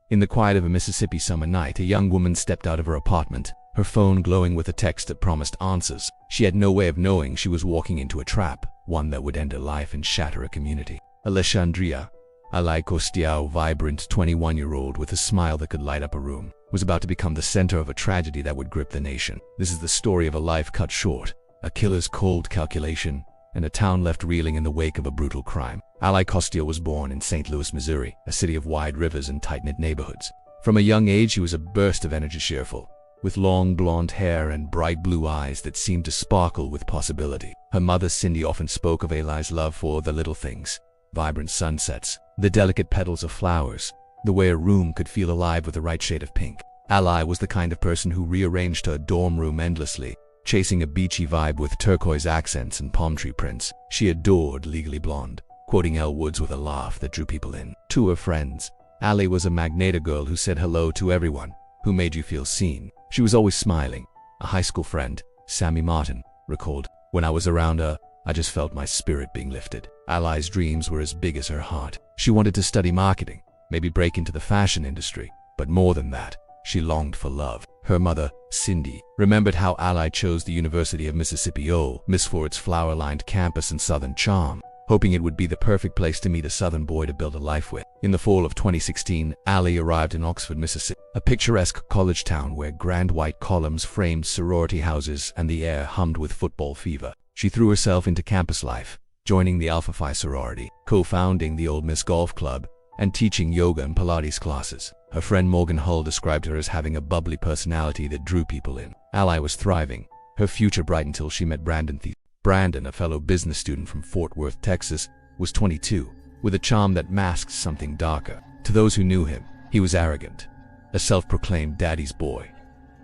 In the quiet of a Mississippi summer night, a young woman stepped out of her apartment, her phone glowing with a text that promised answers. She had no way of knowing she was walking into a trap, one that would end her life and shatter a community. Alexandria, Ally Kostial, vibrant 21-year-old with a smile that could light up a room, was about to become the center of a tragedy that would grip the nation. This is the story of a life cut short, a killer's cold calculation, and a town left reeling in the wake of a brutal crime. Ally Kostial was born in St. Louis, Missouri, a city of wide rivers and tight-knit neighborhoods. From a young age, she was a burst of energy, cheerful, with long blonde hair and bright blue eyes that seemed to sparkle with possibility. Her mother, Cindy, often spoke of Ally's love for the little things, vibrant sunsets, the delicate petals of flowers, the way a room could feel alive with the right shade of pink. Ally was the kind of person who rearranged her dorm room endlessly, chasing a beachy vibe with turquoise accents and palm tree prints. She adored Legally Blonde, quoting Elle Woods with a laugh that drew people in. To her friends, Ally was a magneto girl who said hello to everyone, who made you feel seen. She was always smiling. A high school friend, Sammy Martin, recalled, "When I was around her, I just felt my spirit being lifted." Ally's dreams were as big as her heart. She wanted to study marketing, maybe break into the fashion industry, but more than that, she longed for love. Her mother, Cindy, remembered how Ally chose the University of Mississippi Ole Miss for its flower-lined campus and southern charm, hoping it would be the perfect place to meet a southern boy to build a life with. In the fall of 2016, Ally arrived in Oxford, Mississippi, a picturesque college town where grand white columns framed sorority houses and the air hummed with football fever. She threw herself into campus life, joining the Alpha Phi sorority, co-founding the Ole Miss Golf Club, and teaching yoga and Pilates classes. Her friend Morgan Hull described her as having a bubbly personality that drew people in. Ally was thriving, her future bright until she met Brandon Theesfeld. Brandon, a fellow business student from Fort Worth, Texas, was 22, with a charm that masked something darker. To those who knew him, he was arrogant, a self-proclaimed daddy's boy,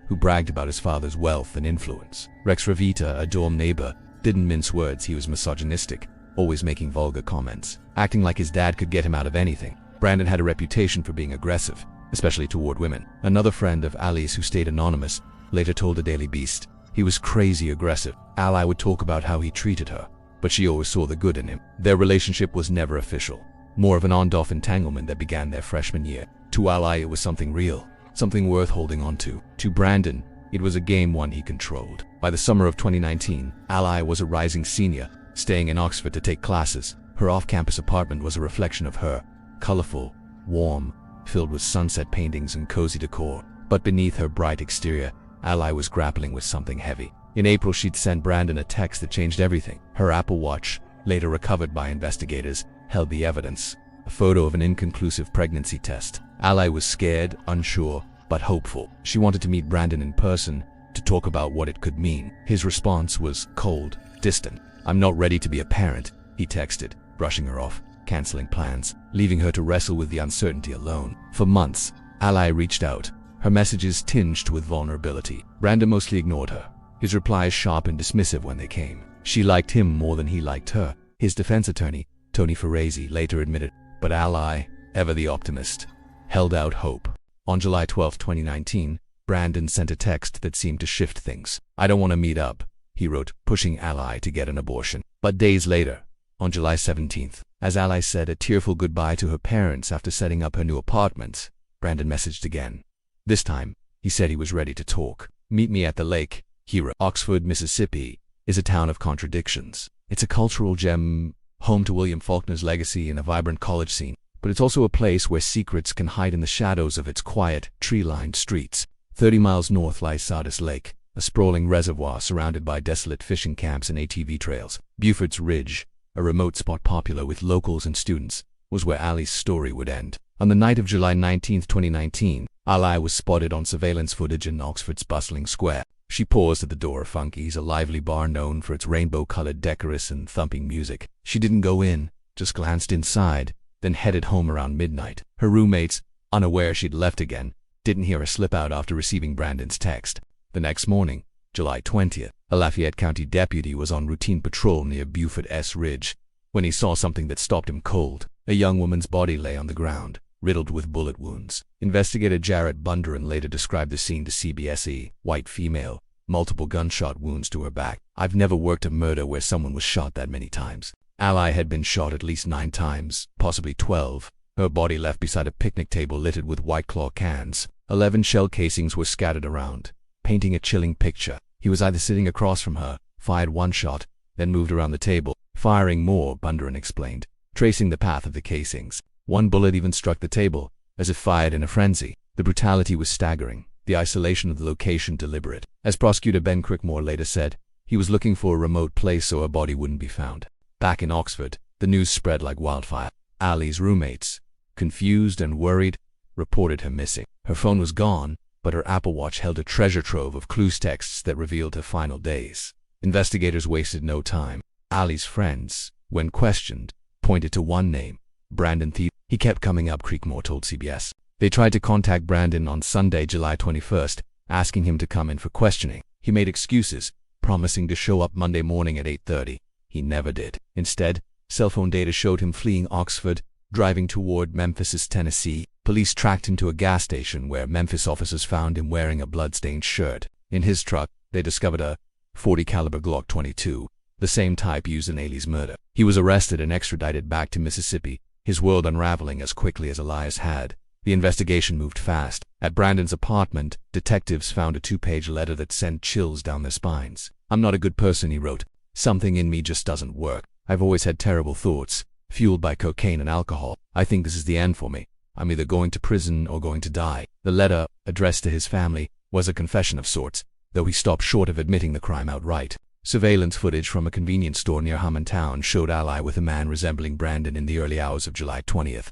who bragged about his father's wealth and influence. Rex Ravita, a dorm neighbor, didn't mince words. He was misogynistic, always making vulgar comments, acting like his dad could get him out of anything. Brandon had a reputation for being aggressive, especially toward women. Another friend of Ally's, who stayed anonymous, later told the Daily Beast, "He was crazy aggressive." Ally would talk about how he treated her, but she always saw the good in him. Their relationship was never official, more of an on-off entanglement that began their freshman year. To Ally, it was something real, something worth holding on to. To Brandon, it was a game one he controlled. By the summer of 2019, Ally was a rising senior, staying in Oxford to take classes. Her off-campus apartment was a reflection of her, colorful, warm, filled with sunset paintings and cozy decor. But beneath her bright exterior, Ally was grappling with something heavy. In April, she'd sent Brandon a text that changed everything. Her Apple Watch, later recovered by investigators, held the evidence, a photo of an inconclusive pregnancy test. Ally was scared, unsure, but hopeful. She wanted to meet Brandon in person, to talk about what it could mean. His response was cold, distant. "I'm not ready to be a parent," he texted, brushing her off, canceling plans, leaving her to wrestle with the uncertainty alone. For months, Ally reached out, her messages tinged with vulnerability. Brandon mostly ignored her, his replies sharp and dismissive when they came. She liked him more than he liked her, his defense attorney, Tony Ferrazzi, later admitted. But Ally, ever the optimist, held out hope. On July 12, 2019, Brandon sent a text that seemed to shift things. "I don't want to meet up," he wrote, pushing Ally to get an abortion. But days later, on July 17th, as Ally said a tearful goodbye to her parents after setting up her new apartment, Brandon messaged again. This time, he said he was ready to talk. "Meet me at the lake," he wrote. Oxford, Mississippi, is a town of contradictions. It's a cultural gem, home to William Faulkner's legacy and a vibrant college scene. But it's also a place where secrets can hide in the shadows of its quiet, tree-lined streets. 30 miles north lies Sardis Lake, a sprawling reservoir surrounded by desolate fishing camps and ATV trails. Buford's Ridge, a remote spot popular with locals and students, was where Ally's story would end. On the night of July 19, 2019, Ally was spotted on surveillance footage in Oxford's bustling square. She paused at the door of Funky's, a lively bar known for its rainbow-colored decorous and thumping music. She didn't go in, just glanced inside, then headed home around midnight. Her roommates, unaware she'd left again, didn't hear her slip out after receiving Brandon's text. The next morning, July 20th, a Lafayette County deputy was on routine patrol near Buford's Ridge when he saw something that stopped him cold. A young woman's body lay on the ground, riddled with bullet wounds. Investigator Jarrett Bunderin later described the scene to CBSE. White female, multiple gunshot wounds to her back. "I've never worked a murder where someone was shot that many times." Ally had been shot at least 9 times, possibly 12, her body left beside a picnic table littered with White Claw cans. 11 shell casings were scattered around, painting a chilling picture. He was either sitting across from her, fired one shot, then moved around the table, firing more, Bundaran explained, tracing the path of the casings. One bullet even struck the table, as if fired in a frenzy. The brutality was staggering, the isolation of the location deliberate. As prosecutor Ben Crickmore later said, he was looking for a remote place so her body wouldn't be found. Back in Oxford, the news spread like wildfire. Ally's roommates, confused and worried, reported her missing. Her phone was gone, but her Apple Watch held a treasure trove of clues texts that revealed her final days. Investigators wasted no time. Ally's friends, when questioned, pointed to one name, Brandon Theesfeld. He kept coming up, Crickmore told CBS. They tried to contact Brandon on Sunday, July 21st, asking him to come in for questioning. He made excuses, promising to show up Monday morning at 8:30. He never did. Instead, cell phone data showed him fleeing Oxford, driving toward Memphis, Tennessee. Police tracked him to a gas station where Memphis officers found him wearing a blood-stained shirt. In his truck, they discovered a .40 caliber Glock 22, the same type used in Ally's murder. He was arrested and extradited back to Mississippi, his world unraveling as quickly as Elias had. The investigation moved fast. At Brandon's apartment, detectives found a 2-page letter that sent chills down their spines. "I'm not a good person," he wrote. "Something in me just doesn't work. I've always had terrible thoughts, fueled by cocaine and alcohol. I think this is the end for me. I'm either going to prison or going to die." The letter, addressed to his family, was a confession of sorts, though he stopped short of admitting the crime outright. Surveillance footage from a convenience store near Hammond Town showed Ally with a man resembling Brandon in the early hours of July 20th.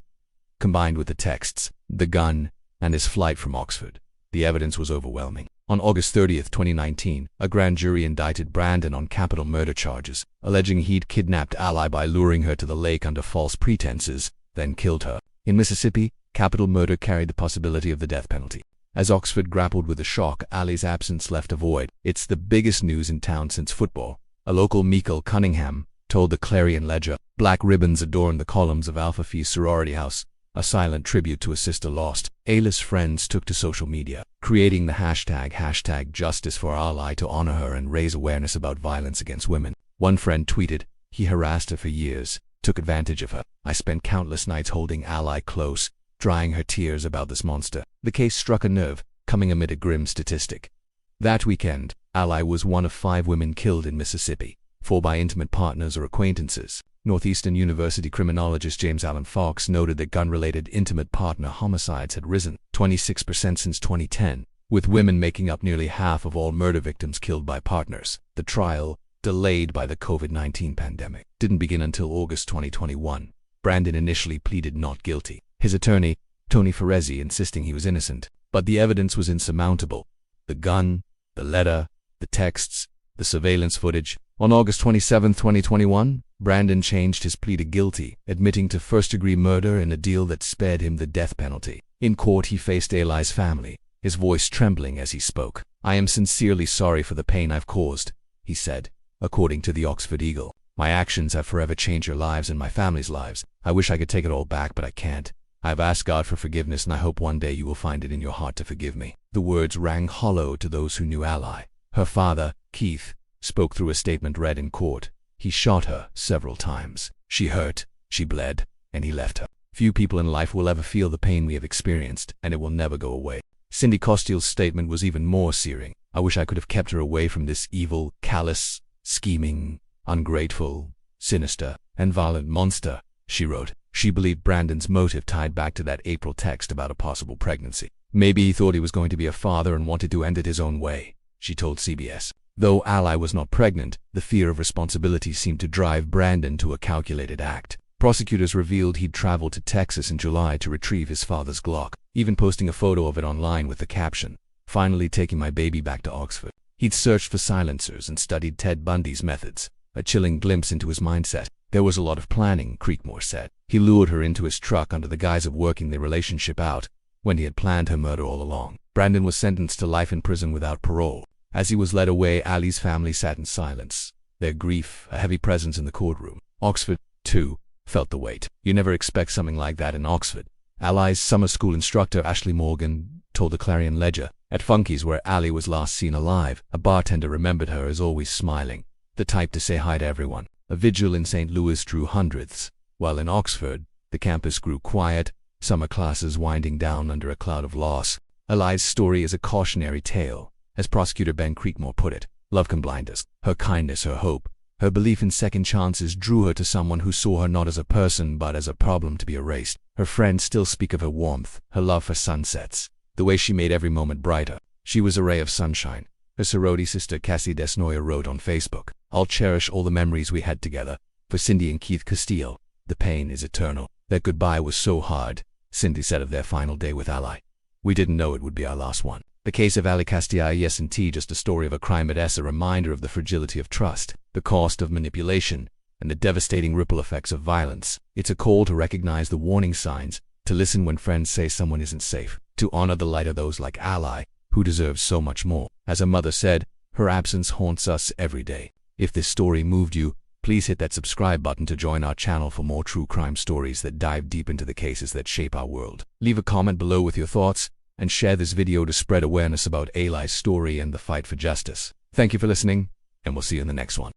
Combined with the texts, the gun, and his flight from Oxford, the evidence was overwhelming. On August 30th, 2019, a grand jury indicted Brandon on capital murder charges, alleging he'd kidnapped Ally by luring her to the lake under false pretenses, then killed her. In Mississippi, capital murder carried the possibility of the death penalty. As Oxford grappled with the shock, Ally's absence left a void. "It's the biggest news in town since football," a local Michael Cunningham told the Clarion Ledger. Black ribbons adorned the columns of Alpha Phi sorority house, a silent tribute to a sister lost. Ayla's friends took to social media, creating the hashtag Justice for Ally to honor her and raise awareness about violence against women. One friend tweeted, "He harassed her for years, took advantage of her. I spent countless nights holding Ally close, drying her tears about this monster." The case struck a nerve, coming amid a grim statistic. That weekend, Ally was one of 5 women killed in Mississippi, 4 by intimate partners or acquaintances. Northeastern University criminologist James Allen Fox noted that gun-related intimate partner homicides had risen 26% since 2010, with women making up nearly half of all murder victims killed by partners. The trial, delayed by the COVID-19 pandemic, didn't begin until August 2021. Brandon initially pleaded not guilty, his attorney, Tony Ferrezzi, insisting he was innocent. But the evidence was insurmountable. The gun, the letter, the texts, the surveillance footage. On August 27, 2021, Brandon changed his plea to guilty, admitting to first-degree murder in a deal that spared him the death penalty. In court, he faced Ally's family, his voice trembling as he spoke. "I am sincerely sorry for the pain I've caused," he said, according to the Oxford Eagle. "My actions have forever changed your lives and my family's lives. I wish I could take it all back, but I can't. I've asked God for forgiveness, and I hope one day you will find it in your heart to forgive me." The words rang hollow to those who knew Ally. Her father, Keith, spoke through a statement read in court. "He shot her several times. She hurt, she bled, and he left her. Few people in life will ever feel the pain we have experienced, and it will never go away." Cindy Kostial's statement was even more searing. "I wish I could have kept her away from this evil, callous, scheming, ungrateful, sinister, and violent monster," she wrote. She believed Brandon's motive tied back to that April text about a possible pregnancy. "Maybe he thought he was going to be a father and wanted to end it his own way," she told CBS. Though Ally was not pregnant, the fear of responsibility seemed to drive Brandon to a calculated act. Prosecutors revealed he'd traveled to Texas in July to retrieve his father's Glock, even posting a photo of it online with the caption, "Finally taking my baby back to Oxford." He'd searched for silencers and studied Ted Bundy's methods, a chilling glimpse into his mindset. "There was a lot of planning," Crickmore said. "He lured her into his truck under the guise of working their relationship out, when he had planned her murder all along." Brandon was sentenced to life in prison without parole. As he was led away, Ally's family sat in silence, their grief a heavy presence in the courtroom. Oxford, too, felt the weight. "You never expect something like that in Oxford," Ally's summer school instructor Ashley Morgan told the Clarion Ledger. At Funky's, where Ally was last seen alive, a bartender remembered her as always smiling, the type to say hi to everyone. A vigil in St. Louis drew hundreds, while in Oxford, the campus grew quiet, Summer classes winding down under a cloud of loss. Ally's story is a cautionary tale. As prosecutor Ben Creekmore put it, love can blind us. Her kindness, her hope, her belief in second chances drew her to someone who saw her not as a person but as a problem to be erased. Her friends still speak of her warmth, her love for sunsets, the way she made every moment brighter. She was a ray of sunshine. Her sorority sister Cassie Desnoyer wrote on Facebook, "I'll cherish all the memories we had together. For Cindy and Keith Kostial, the pain is eternal. That goodbye was so hard," Cindy said of their final day with Ally. "We didn't know it would be our last one." The case of Ally Kostial, yes indeed, just a story of a crime, but as a reminder of the fragility of trust, the cost of manipulation, and the devastating ripple effects of violence. It's a call to recognize the warning signs, to listen when friends say someone isn't safe, to honor the light of those like Ally, who deserves so much more. As her mother said, her absence haunts us every day. If this story moved you, please hit that subscribe button to join our channel for more true crime stories that dive deep into the cases that shape our world. Leave a comment below with your thoughts, and share this video to spread awareness about Ally's story and the fight for justice. Thank you for listening, and we'll see you in the next one.